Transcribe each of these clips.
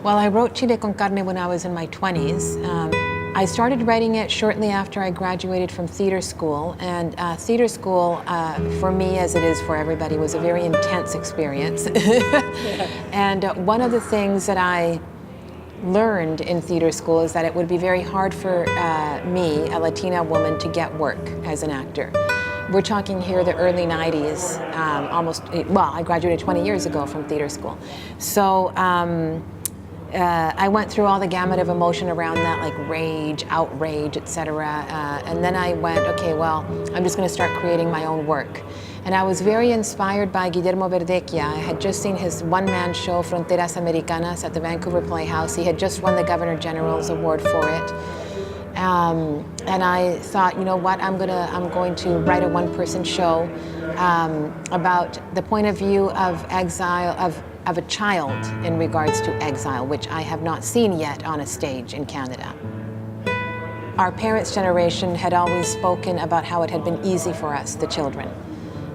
Well, I wrote Chile Con Carne when I was in my 20s. I started writing it shortly after I graduated from theater school, and theater school, for me, as it is for everybody, was a very intense experience. And one of the things that I learned in theater school is that it would be very hard for me, a Latina woman, to get work as an actor. We're talking here the early 90s, I graduated 20 years ago from theater school. So I went through all the gamut of emotion around that, like rage, outrage, etc. And then I went, okay, well, I'm just going to start creating my own work. And I was very inspired by Guillermo Verdecchia. I had just seen his one-man show, Fronteras Americanas, at the Vancouver Playhouse. He had just won the Governor General's Award for it. And I thought, you know what, I'm going to write a one-person show about the point of view of exile, of a child in regards to exile, which I have not seen yet on a stage in Canada. Our parents' generation had always spoken about how it had been easy for us, the children,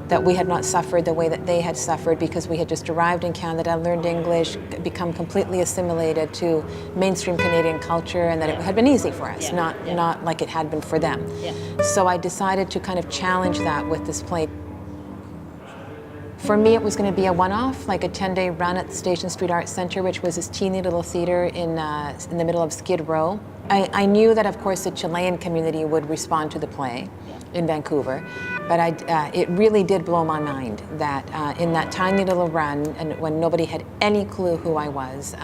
that we had not suffered the way that they had suffered because we had just arrived in Canada, learned English, become completely assimilated to mainstream Canadian culture, and that it had been easy for us, not like it had been for them. Yeah. So I decided to kind of challenge that with this play. For me, it was going to be a one-off, like a 10-day run at the Station Street Arts Centre, which was this teeny little theatre in the middle of Skid Row. I knew that, of course, the Chilean community would respond to the play in Vancouver, but it really did blow my mind that in that tiny little run, and when nobody had any clue who I was,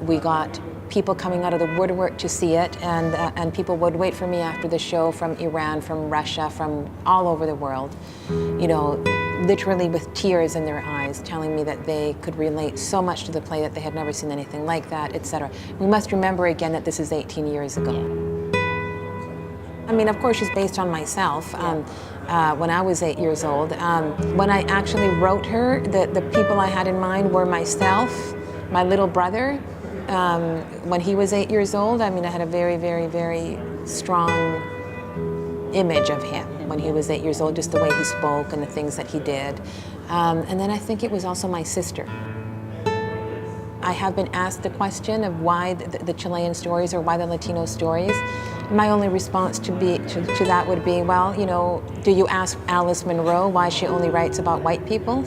we got people coming out of the woodwork to see it, and people would wait for me after the show from Iran, from Russia, from all over the world, you know, literally with tears in their eyes, telling me that they could relate so much to the play, that they had never seen anything like that, etc. We must remember again that this is 18 years ago. I mean, of course, she's based on myself. When I was 8 years old, when I actually wrote her, the people I had in mind were myself, my little brother. When he was 8 years old, I mean, I had a very, very, very strong image of him when he was 8 years old, just the way he spoke and the things that he did. And then I think it was also my sister. I have been asked the question of why the Chilean stories or why the Latino stories. My only response to that would be, well, you know, do you ask Alice Munro why she only writes about white people?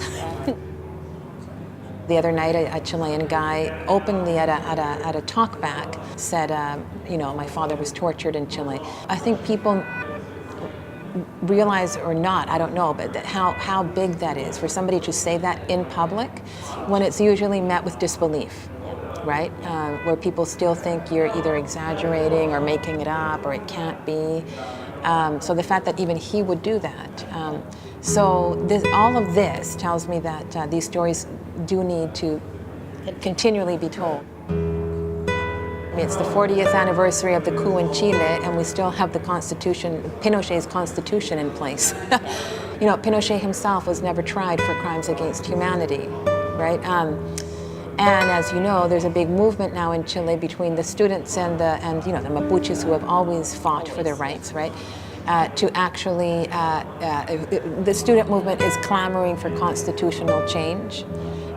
The other night, a Chilean guy openly at a talkback said, you know, my father was tortured in Chile. I think people realize or not, I don't know, but how big that is for somebody to say that in public when it's usually met with disbelief, right? Where people still think you're either exaggerating or making it up or it can't be. So the fact that even he would do that. All of this tells me that these stories do need to continually be told. It's the 40th anniversary of the coup in Chile, and we still have the Constitution, Pinochet's Constitution in place. You know, Pinochet himself was never tried for crimes against humanity, right? And as you know, there's a big movement now in Chile between the students and you know, the Mapuches, who have always fought for their rights, right? To actually, the student movement is clamoring for constitutional change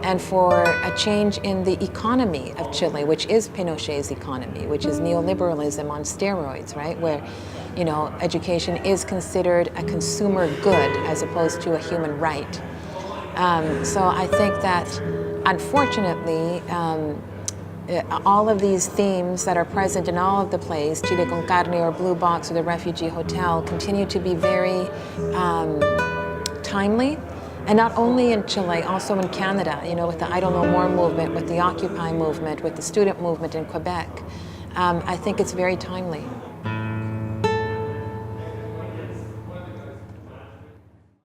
and for a change in the economy of Chile, which is Pinochet's economy, which is neoliberalism on steroids, right? Where, you know, education is considered a consumer good as opposed to a human right. So I think that, unfortunately, all of these themes that are present in all of the plays, Chile Con Carne or Blue Box or The Refugee Hotel, continue to be very timely. And not only in Chile, also in Canada, you know, with the I Don't Know More movement, with the Occupy movement, with the student movement in Quebec. I think it's very timely.